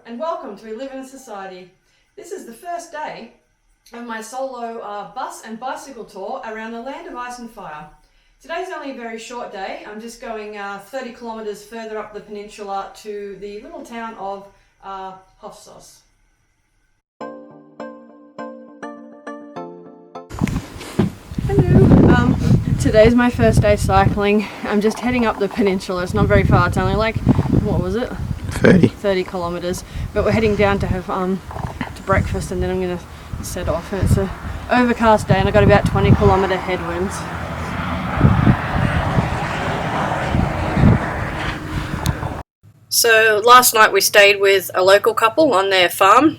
and welcome to We Live in a Society. This is the first day of my solo bus and bicycle tour around the land of ice and fire. Today's only a very short day. I'm just going 30 kilometres further up the peninsula to the little town of Hofsås. Hello. Today's my first day cycling. I'm just heading up the peninsula. It's not very far. It's only like, what was it? 30 kilometres. But we're heading down to have to breakfast, and then I'm going to set off. And it's an overcast day, and I've got about 20 kilometre headwinds. So last night we stayed with a local couple on their farm.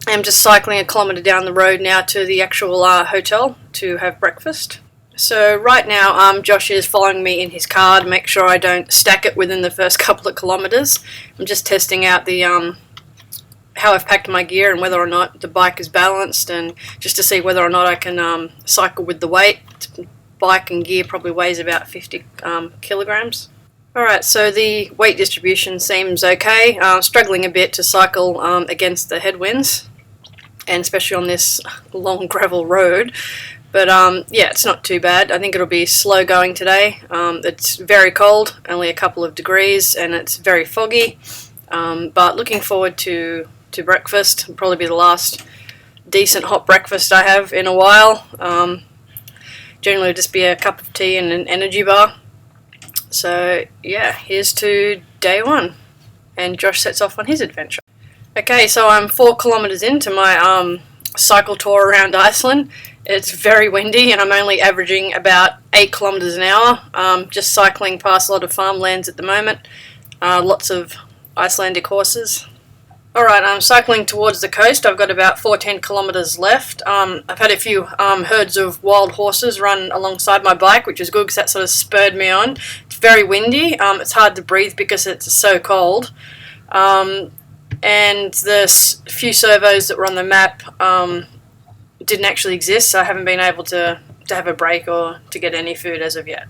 I'm just cycling a kilometre down the road now to the actual hotel to have breakfast. So right now Josh is following me in his car to make sure I don't stack it within the first couple of kilometres. I'm just testing out the how I've packed my gear and whether or not the bike is balanced, and just to see whether or not I can cycle with the weight. Bike and gear probably weighs about 50 kilograms. Alright, so the weight distribution seems okay. Struggling a bit to cycle against the headwinds, and especially on this long gravel road. But yeah, it's not too bad. I think it'll be slow going today. It's very cold, only a couple of degrees, and it's very foggy. But looking forward to breakfast. It'll probably be the last decent hot breakfast I have in a while. Generally it'll just be a cup of tea and an energy bar. So yeah, here's to day one, and Josh sets off on his adventure. Okay, so I'm 4 kilometres into my cycle tour around Iceland. It's very windy, and I'm only averaging about 8 kilometres an hour. Just cycling past a lot of farmlands at the moment. Lots of Icelandic horses. Alright, I'm cycling towards the coast. I've got about 14 kilometres left. I've had a few herds of wild horses run alongside my bike, which is good because that sort of spurred me on. It's very windy. It's hard to breathe because it's so cold. And the few servos that were on the map didn't actually exist, so I haven't been able to have a break or to get any food as of yet.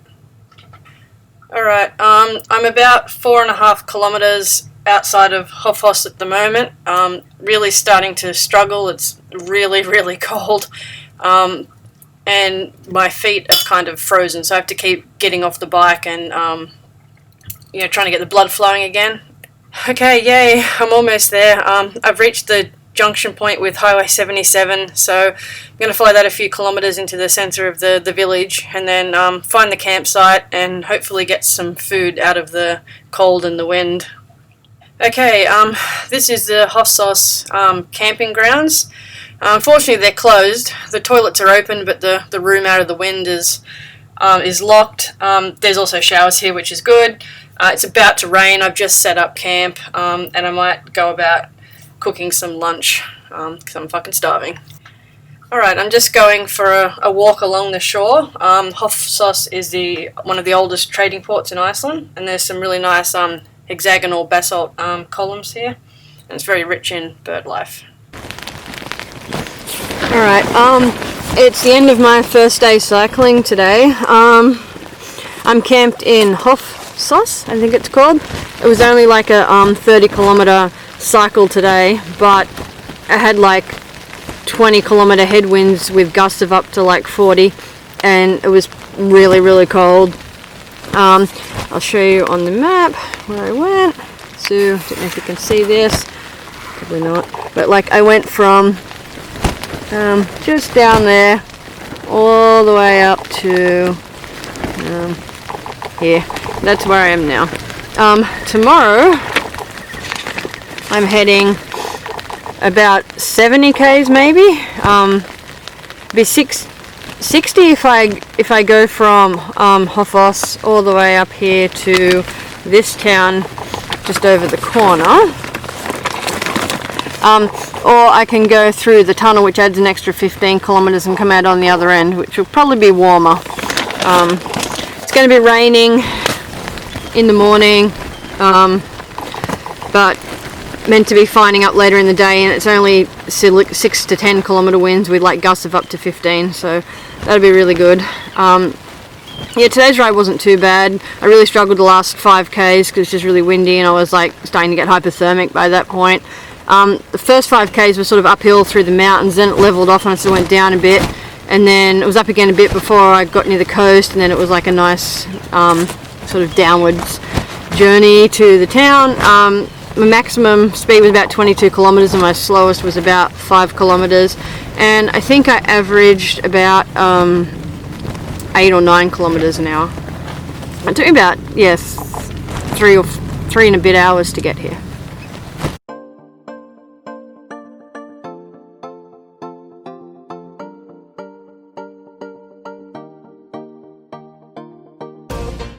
Alright, I'm about 4.5 kilometres outside of Hofsås at the moment. Really starting to struggle. It's really, really cold. And my feet are kind of frozen, so I have to keep getting off the bike and trying to get the blood flowing again. Okay, yay, I'm almost there. I've reached the junction point with Highway 77, so I'm going to follow that a few kilometres into the centre of the village, and then find the campsite and hopefully get some food out of the cold and the wind. Okay, this is the Hofsås camping grounds. Unfortunately they're closed. The toilets are open, but the room out of the wind is locked. There's also showers here, which is good. It's about to rain. I've just set up camp, and I might go about cooking some lunch because I'm fucking starving. Alright, I'm just going for a walk along the shore. Hofsås is one of the oldest trading ports in Iceland, and there's some really nice hexagonal basalt columns here, and it's very rich in bird life. Alright, it's the end of my first day cycling today. I'm camped in Hofsås, I think it's called. It was only like a 30 kilometre cycle today, but I had like 20 kilometre headwinds with gusts of up to like 40, and it was really, really cold. I'll show you on the map where I went. So, I don't know if you can see this, probably not, but like I went from just down there all the way up to here. That's where I am now. Tomorrow I'm heading about 70 k's maybe. Be 60 if I go from Hofsås all the way up here to this town just over the corner. Or I can go through the tunnel, which adds an extra 15 kilometres, and come out on the other end, which will probably be warmer. It's going to be raining in the morning, but meant to be finding up later in the day, and it's only 6 to 10 kilometre winds with like gusts of up to 15, so that'll be really good. Yeah, today's ride wasn't too bad. I really struggled the last 5 k's because it's just really windy, and I was like starting to get hypothermic by that point. The first 5Ks were sort of uphill through the mountains, then it leveled off and I sort of went down a bit, and then it was up again a bit before I got near the coast, and then it was like a nice sort of downwards journey to the town. My maximum speed was about 22 kilometers and my slowest was about 5 kilometers, and I think I averaged about 8 or 9 kilometers an hour. It took me about 3 and a bit hours to get here.